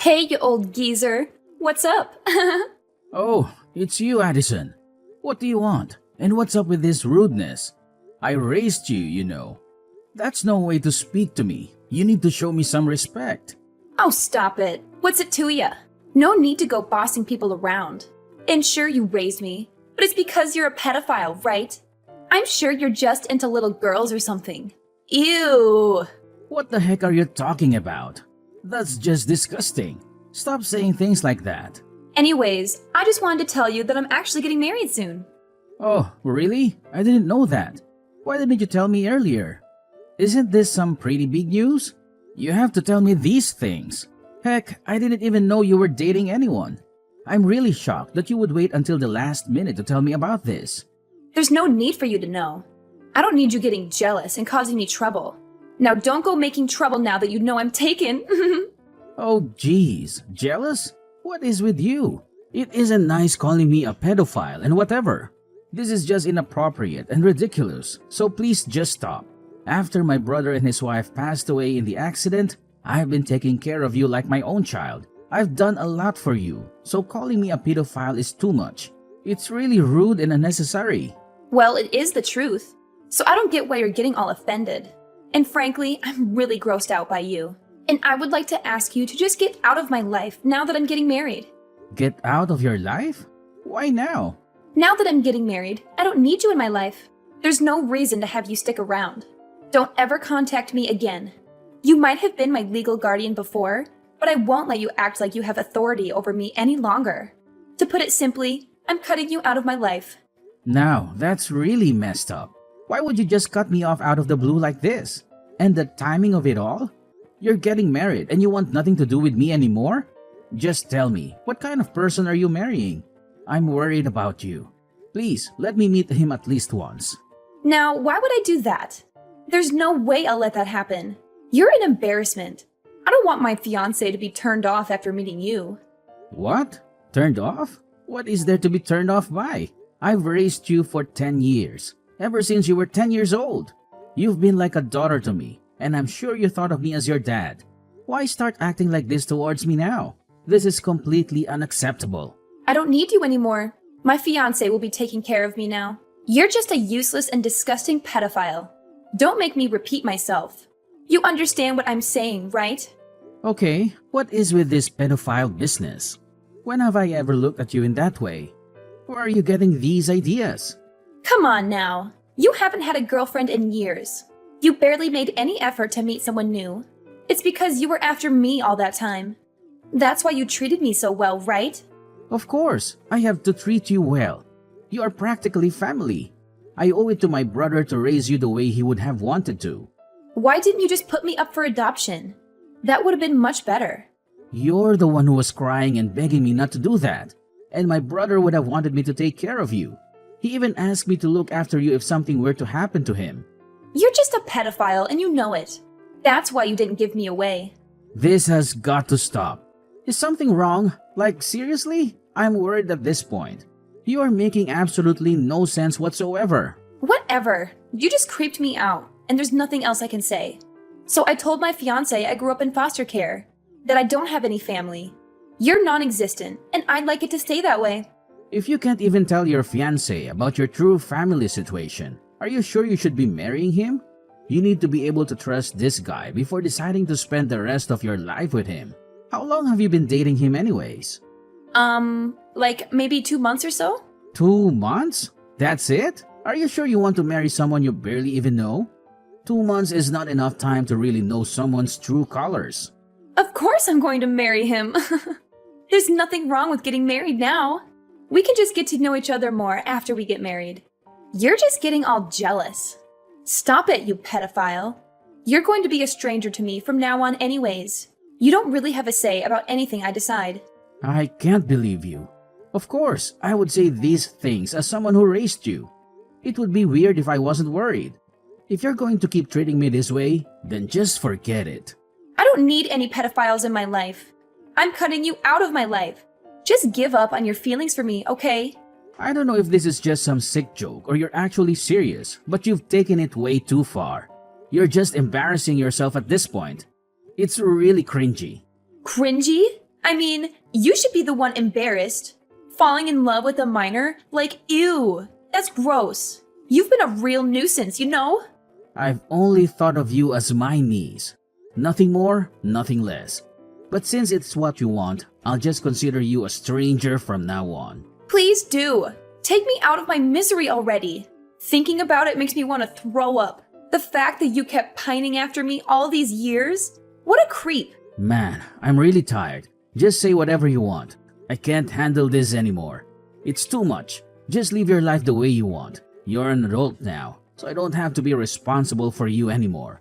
Hey, you old geezer. What's up? Oh, it's you, Addison. What do you want? And what's up with this rudeness? I raised you, you know. That's no way to speak to me. You need to show me some respect. Oh, stop it. What's it to ya? No need to go bossing people around. And sure, you raised me, but it's because you're a pedophile, right? I'm sure you're just into little girls or something. Ew. What the heck are you talking about? That's just disgusting. Stop saying things like that. Anyways, I just wanted to tell you that I'm actually getting married soon. Oh, really? I didn't know that. Why didn't you tell me earlier? Isn't this some pretty big news? You have to tell me these things. Heck, I didn't even know you were dating anyone. I'm really shocked that you would wait until the last minute to tell me about this. There's no need for you to know. I don't need you getting jealous and causing me trouble. Now don't go making trouble now that you know I'm taken. Oh geez, jealous? What is with you? It isn't nice calling me a pedophile and whatever. This is just inappropriate and ridiculous, so please just stop. After my brother and his wife passed away in the accident, I've been taking care of you like my own child. I've done a lot for you, so calling me a pedophile is too much. It's really rude and unnecessary. Well, it is the truth. So I don't get why you're getting all offended. And frankly, I'm really grossed out by you. And I would like to ask you to just get out of my life now that I'm getting married. Get out of your life? Why now? Now that I'm getting married, I don't need you in my life. There's no reason to have you stick around. Don't ever contact me again. You might have been my legal guardian before, but I won't let you act like you have authority over me any longer. To put it simply, I'm cutting you out of my life. Now, that's really messed up. Why would you just cut me off out of the blue like this? And the timing of it all? You're getting married and you want nothing to do with me anymore? Just tell me, what kind of person are you marrying? I'm worried about you. Please, let me meet him at least once. Now, why would I do that? There's no way I'll let that happen. You're an embarrassment. I don't want my fiancé to be turned off after meeting you. What? Turned off? What is there to be turned off by? I've raised you for 10 years. Ever since you were 10 years old. You've been like a daughter to me, and I'm sure you thought of me as your dad. Why start acting like this towards me now? This is completely unacceptable. I don't need you anymore. My fiancé will be taking care of me now. You're just a useless and disgusting pedophile. Don't make me repeat myself. You understand what I'm saying, right? Okay, what is with this pedophile business? When have I ever looked at you in that way? Where are you getting these ideas? Come on now. You haven't had a girlfriend in years. You barely made any effort to meet someone new. It's because you were after me all that time. That's why you treated me so well, right? Of course, I have to treat you well. You are practically family. I owe it to my brother to raise you the way he would have wanted to. Why didn't you just put me up for adoption? That would have been much better. You're the one who was crying and begging me not to do that. And my brother would have wanted me to take care of you. He even asked me to look after you if something were to happen to him. You're just a pedophile and you know it. That's why you didn't give me away. This has got to stop. Is something wrong? Like, seriously? I'm worried at this point. You are making absolutely no sense whatsoever. Whatever. You just creeped me out, and there's nothing else I can say. So I told my fiancé I grew up in foster care, that I don't have any family. You're non-existent, and I'd like it to stay that way. If you can't even tell your fiancé about your true family situation, are you sure you should be marrying him? You need to be able to trust this guy before deciding to spend the rest of your life with him. How long have you been dating him anyways? Like maybe 2 months or so? 2 months? That's it? Are you sure you want to marry someone you barely even know? 2 months is not enough time to really know someone's true colors. Of course I'm going to marry him. There's nothing wrong with getting married now. We can just get to know each other more after we get married. You're just getting all jealous. Stop it, you pedophile. You're going to be a stranger to me from now on anyways. You don't really have a say about anything I decide. I can't believe you. Of course, I would say these things as someone who raised you. It would be weird if I wasn't worried. If you're going to keep treating me this way, then just forget it. I don't need any pedophiles in my life. I'm cutting you out of my life. Just give up on your feelings for me, okay? I don't know if this is just some sick joke or you're actually serious, but you've taken it way too far. You're just embarrassing yourself at this point. It's really cringy. Cringy? I mean, you should be the one embarrassed. Falling in love with a minor? Like, ew. That's gross. You've been a real nuisance, you know? I've only thought of you as my niece. Nothing more, nothing less. But since it's what you want, I'll just consider you a stranger from now on. Please do. Take me out of my misery already. Thinking about it makes me want to throw up. The fact that you kept pining after me all these years? What a creep. Man, I'm really tired. Just say whatever you want. I can't handle this anymore. It's too much. Just live your life the way you want. You're an adult now, so I don't have to be responsible for you anymore.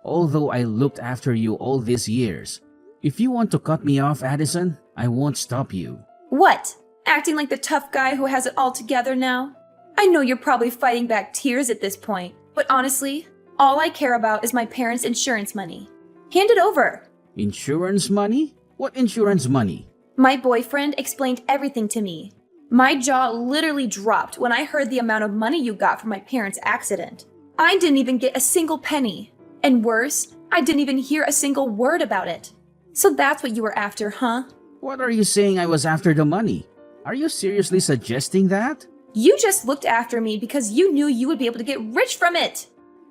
Although I looked after you all these years. If you want to cut me off, Addison, I won't stop you. What? Acting like the tough guy who has it all together now? I know you're probably fighting back tears at this point, but honestly, all I care about is my parents' insurance money. Hand it over. Insurance money? What insurance money? My boyfriend explained everything to me. My jaw literally dropped when I heard the amount of money you got from my parents' accident. I didn't even get a single penny. And worse, I didn't even hear a single word about it. So that's what you were after, huh? What are you saying I was after the money? Are you seriously suggesting that? You just looked after me because you knew you would be able to get rich from it.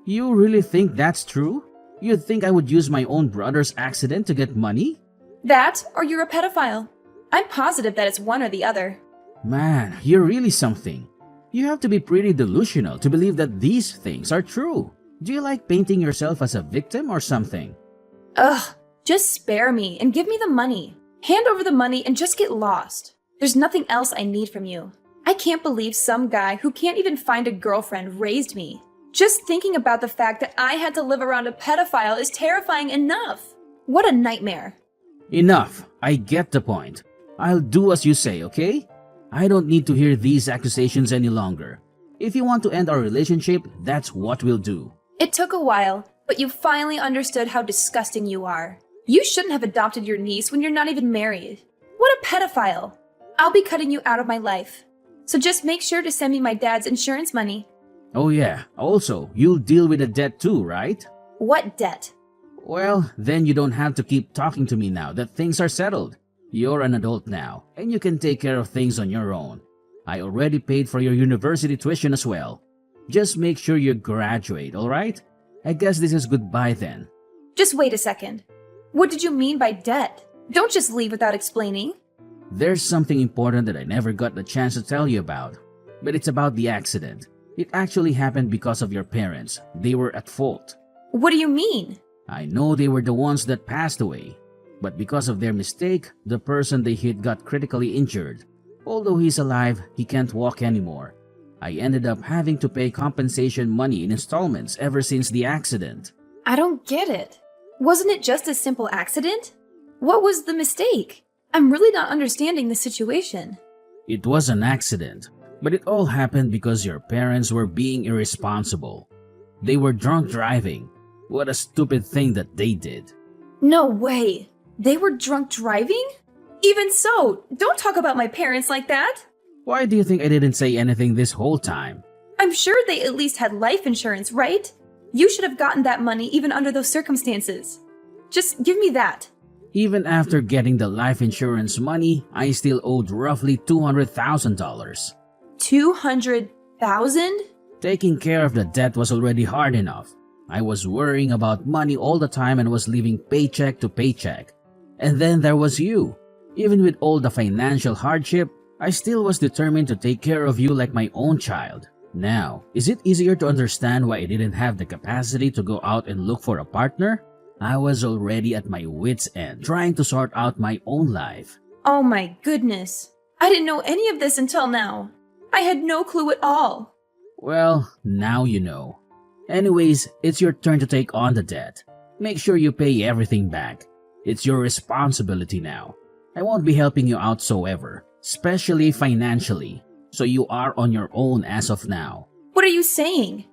You really think that's true? You think I would use my own brother's accident to get money? That, or you're a pedophile. I'm positive that it's one or the other. Man, you're really something. You have to be pretty delusional to believe that these things are true. Do you like painting yourself as a victim or something? Ugh, just spare me and give me the money. Hand over the money and just get lost. There's nothing else I need from you. I can't believe some guy who can't even find a girlfriend raised me. Just thinking about the fact that I had to live around a pedophile is terrifying enough. What a nightmare. Enough. I get the point. I'll do as you say, okay? I don't need to hear these accusations any longer. If you want to end our relationship, that's what we'll do. It took a while, but you finally understood how disgusting you are. You shouldn't have adopted your niece when you're not even married. What a pedophile. I'll be cutting you out of my life. So just make sure to send me my dad's insurance money. Oh yeah, also, you'll deal with the debt too, right? What debt? Well, then you don't have to keep talking to me now that things are settled. You're an adult now, and you can take care of things on your own. I already paid for your university tuition as well. Just make sure you graduate, alright? I guess this is goodbye then. Just wait a second. What did you mean by debt? Don't just leave without explaining. There's something important that I never got the chance to tell you about. But it's about the accident. It actually happened because of your parents. They were at fault. What do you mean? I know they were the ones that passed away. But because of their mistake, the person they hit got critically injured. Although he's alive, he can't walk anymore. I ended up having to pay compensation money in installments ever since the accident. I don't get it. Wasn't it just a simple accident? What was the mistake? I'm really not understanding the situation. It was an accident, but it all happened because your parents were being irresponsible. They were drunk driving. What a stupid thing that they did. No way. They were drunk driving? Even so, don't talk about my parents like that. Why do you think I didn't say anything this whole time? I'm sure they at least had life insurance, right? You should have gotten that money even under those circumstances. Just give me that. Even after getting the life insurance money, I still owed roughly $200,000. $200,000? Taking care of the debt was already hard enough. I was worrying about money all the time and was living paycheck to paycheck. And then there was you. Even with all the financial hardship, I still was determined to take care of you like my own child. Now, is it easier to understand why I didn't have the capacity to go out and look for a partner? I was already at my wit's end trying to sort out my own life. Oh my goodness. I didn't know any of this until now. I had no clue at all. Well, now you know. Anyways, it's your turn to take on the debt. Make sure you pay everything back. It's your responsibility now. I won't be helping you out so ever, especially financially. So you are on your own as of now. What are you saying?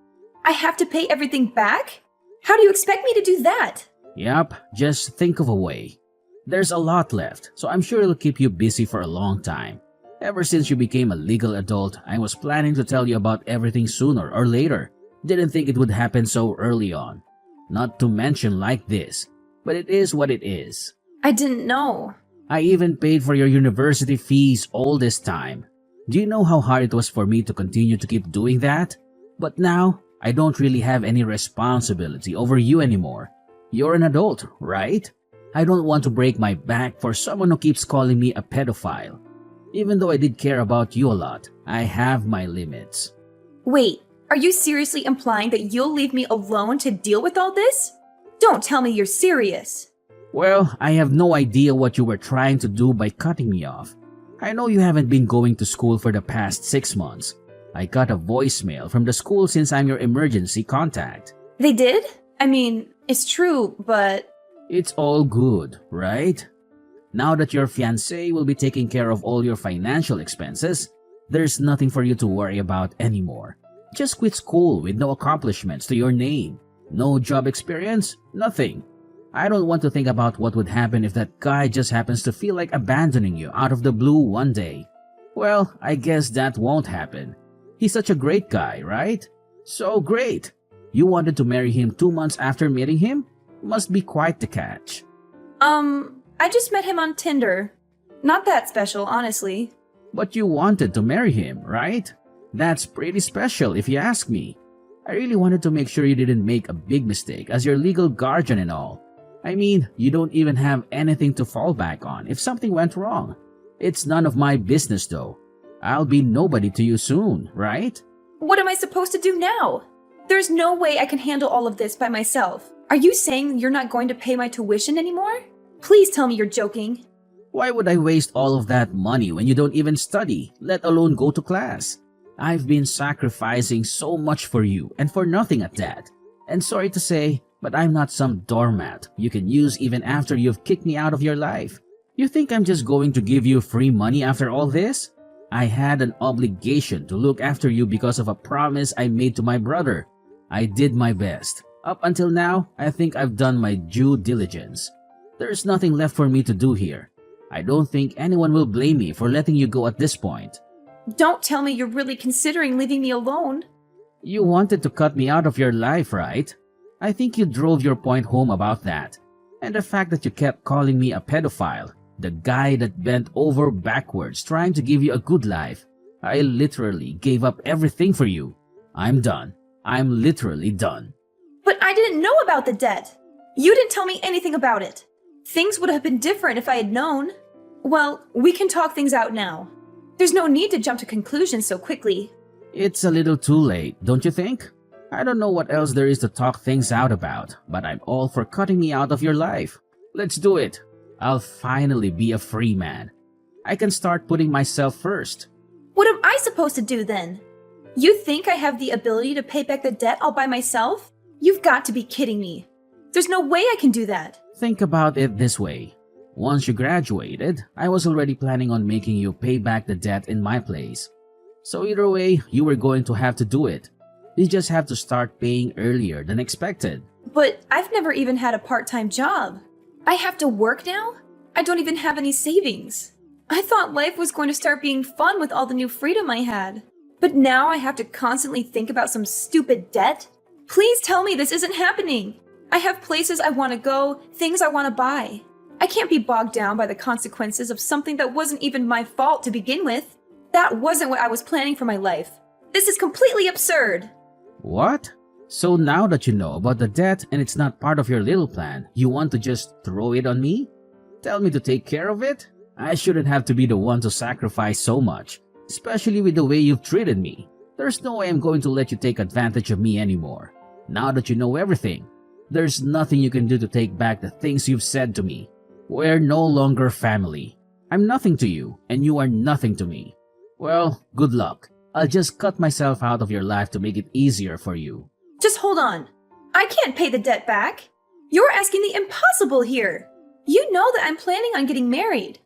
I have to pay everything back? How do you expect me to do that? Yup, just think of a way. There's a lot left, so I'm sure it'll keep you busy for a long time. Ever since you became a legal adult, I was planning to tell you about everything sooner or later. Didn't think it would happen so early on. Not to mention like this, but it is what it is. I didn't know. I even paid for your university fees all this time. Do you know how hard it was for me to continue to keep doing that? But now, I don't really have any responsibility over you anymore. You're an adult, right? I don't want to break my back for someone who keeps calling me a pedophile. Even though I did care about you a lot, I have my limits. Wait, are you seriously implying that you'll leave me alone to deal with all this? Don't tell me you're serious. Well, I have no idea what you were trying to do by cutting me off. I know you haven't been going to school for the past 6 months. I got a voicemail from the school since I'm your emergency contact. They did? I mean, it's true, but... It's all good, right? Now that your fiancé will be taking care of all your financial expenses, there's nothing for you to worry about anymore. Just quit school with no accomplishments to your name. No job experience, nothing. I don't want to think about what would happen if that guy just happens to feel like abandoning you out of the blue one day. Well, I guess that won't happen. He's such a great guy, right? So great. You wanted to marry him 2 months after meeting him? Must be quite the catch. I just met him on Tinder. Not that special, honestly. But you wanted to marry him, right? That's pretty special if you ask me. I really wanted to make sure you didn't make a big mistake as your legal guardian and all. I mean, you don't even have anything to fall back on if something went wrong. It's none of my business though. I'll be nobody to you soon, right? What am I supposed to do now? There's no way I can handle all of this by myself. Are you saying you're not going to pay my tuition anymore? Please tell me you're joking. Why would I waste all of that money when you don't even study, let alone go to class? I've been sacrificing so much for you and for nothing at that. And sorry to say, but I'm not some doormat you can use even after you've kicked me out of your life. You think I'm just going to give you free money after all this? I had an obligation to look after you because of a promise I made to my brother. I did my best. Up until now, I think I've done my due diligence. There's nothing left for me to do here. I don't think anyone will blame me for letting you go at this point. Don't tell me you're really considering leaving me alone. You wanted to cut me out of your life, right? I think you drove your point home about that. And the fact that you kept calling me a pedophile, the guy that bent over backwards trying to give you a good life. I literally gave up everything for you. I'm done. I'm literally done. But I didn't know about the debt. You didn't tell me anything about it. Things would have been different if I had known. Well, we can talk things out now. There's no need to jump to conclusions so quickly. It's a little too late, don't you think? I don't know what else there is to talk things out about, but I'm all for cutting me out of your life. Let's do it. I'll finally be a free man. I can start putting myself first. What am I supposed to do then? You think I have the ability to pay back the debt all by myself? You've got to be kidding me. There's no way I can do that. Think about it this way. Once you graduated, I was already planning on making you pay back the debt in my place. So either way, you were going to have to do it. You just have to start paying earlier than expected. But I've never even had a part-time job. I have to work now? I don't even have any savings. I thought life was going to start being fun with all the new freedom I had. But now I have to constantly think about some stupid debt? Please tell me this isn't happening. I have places I want to go, things I want to buy. I can't be bogged down by the consequences of something that wasn't even my fault to begin with. That wasn't what I was planning for my life. This is completely absurd. What? So now that you know about the debt and it's not part of your little plan, you want to just throw it on me? Tell me to take care of it? I shouldn't have to be the one to sacrifice so much, especially with the way you've treated me. There's no way I'm going to let you take advantage of me anymore. Now that you know everything, there's nothing you can do to take back the things you've said to me. We're no longer family. I'm nothing to you, and you are nothing to me. Well, good luck. I'll just cut myself out of your life to make it easier for you. Just hold on. I can't pay the debt back. You're asking the impossible here. You know that I'm planning on getting married.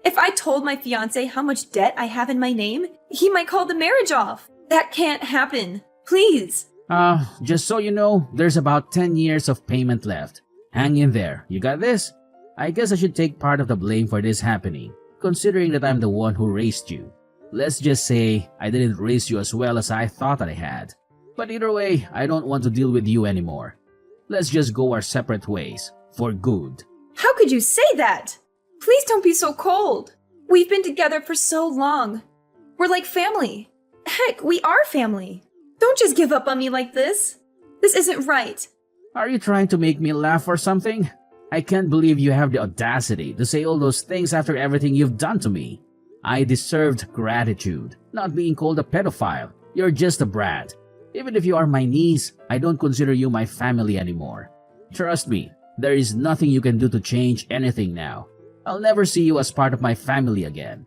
If I told my fiancé how much debt I have in my name, he might call the marriage off. That can't happen. Please. Just so you know, there's about 10 years of payment left. Hang in there. You got this? I guess I should take part of the blame for this happening, considering that I'm the one who raised you. Let's just say I didn't raise you as well as I thought I had. But either way, I don't want to deal with you anymore. Let's just go our separate ways, for good. How could you say that? Please don't be so cold. We've been together for so long. We're like family. Heck, we are family. Don't just give up on me like this. This isn't right. Are you trying to make me laugh or something? I can't believe you have the audacity to say all those things after everything you've done to me. I deserved gratitude, not being called a pedophile. You're just a brat. Even if you are my niece, I don't consider you my family anymore. Trust me, there is nothing you can do to change anything now. I'll never see you as part of my family again.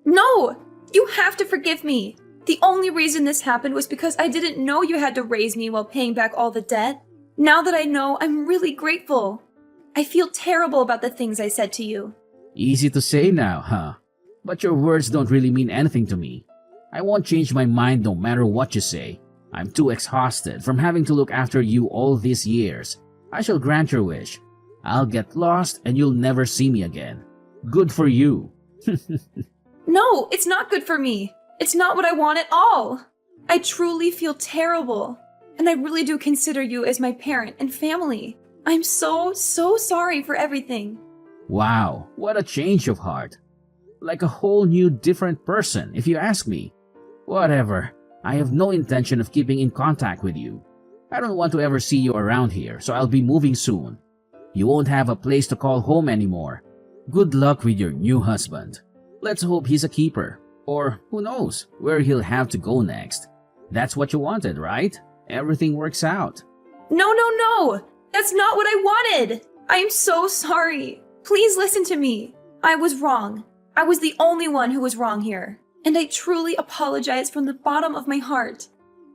No! You have to forgive me. The only reason this happened was because I didn't know you had to raise me while paying back all the debt. Now that I know, I'm really grateful. I feel terrible about the things I said to you. Easy to say now, huh? But your words don't really mean anything to me. I won't change my mind no matter what you say. I'm too exhausted from having to look after you all these years. I shall grant your wish. I'll get lost and you'll never see me again. Good for you. No, it's not good for me. It's not what I want at all. I truly feel terrible. And I really do consider you as my parent and family. I'm so sorry for everything. Wow, what a change of heart. Like a whole new different person, if you ask me. Whatever, I have no intention of keeping in contact with you. I don't want to ever see you around here, so I'll be moving soon. You won't have a place to call home anymore. Good luck with your new husband. Let's hope he's a keeper. Or who knows where he'll have to go next. That's what you wanted, right? Everything works out. No. That's not what I wanted. I am so sorry. Please listen to me. I was wrong. I was the only one who was wrong here. And I truly apologize from the bottom of my heart.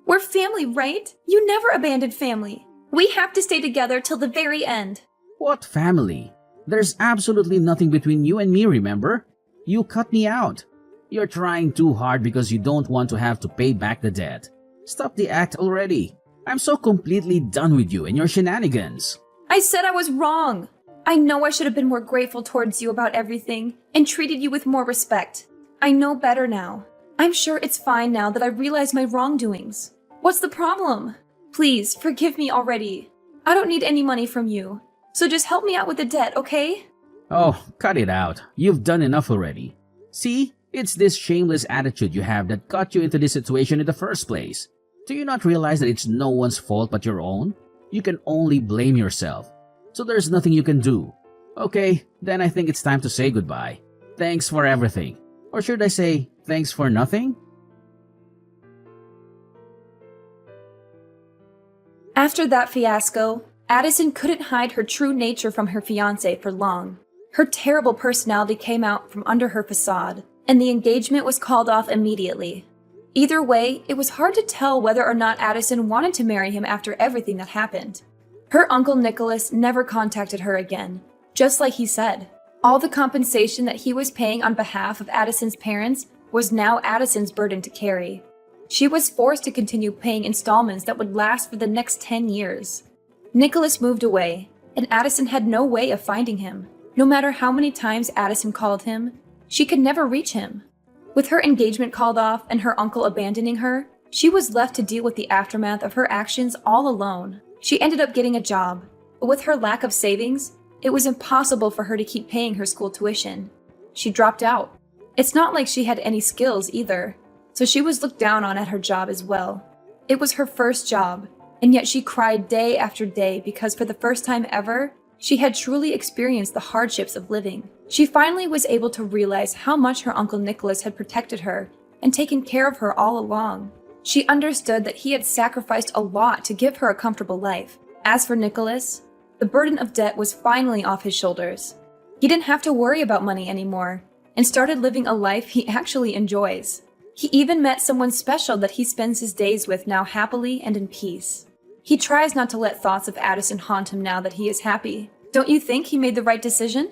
We're family, right? You never abandoned family. We have to stay together till the very end. What family? There's absolutely nothing between you and me, remember? You cut me out. You're trying too hard because you don't want to have to pay back the debt. Stop the act already. I'm so completely done with you and your shenanigans. I said I was wrong. I know I should have been more grateful towards you about everything and treated you with more respect. I know better now. I'm sure it's fine now that I realize my wrongdoings. What's the problem? Please, forgive me already. I don't need any money from you. So just help me out with the debt, okay? Oh, cut it out. You've done enough already. See, it's this shameless attitude you have that got you into this situation in the first place. Do you not realize that it's no one's fault but your own? You can only blame yourself. So there's nothing you can do. Okay, then I think it's time to say goodbye. Thanks for everything. Or should I say, thanks for nothing? After that fiasco, Addison couldn't hide her true nature from her fiancé for long. Her terrible personality came out from under her facade, and the engagement was called off immediately. Either way, it was hard to tell whether or not Addison wanted to marry him after everything that happened. Her uncle Nicholas never contacted her again, just like he said. All the compensation that he was paying on behalf of Addison's parents was now Addison's burden to carry. She was forced to continue paying installments that would last for the next 10 years. Nicholas moved away, and Addison had no way of finding him. No matter how many times Addison called him, she could never reach him. With her engagement called off and her uncle abandoning her, she was left to deal with the aftermath of her actions all alone. She ended up getting a job, but with her lack of savings, it was impossible for her to keep paying her school tuition. She dropped out. It's not like she had any skills either, so she was looked down on at her job as well. It was her first job, and yet she cried day after day because for the first time ever, she had truly experienced the hardships of living. She finally was able to realize how much her Uncle Nicholas had protected her and taken care of her all along. She understood that he had sacrificed a lot to give her a comfortable life. As for Nicholas, the burden of debt was finally off his shoulders. He didn't have to worry about money anymore and started living a life he actually enjoys. He even met someone special that he spends his days with now happily and in peace. He tries not to let thoughts of Addison haunt him now that he is happy. Don't you think he made the right decision?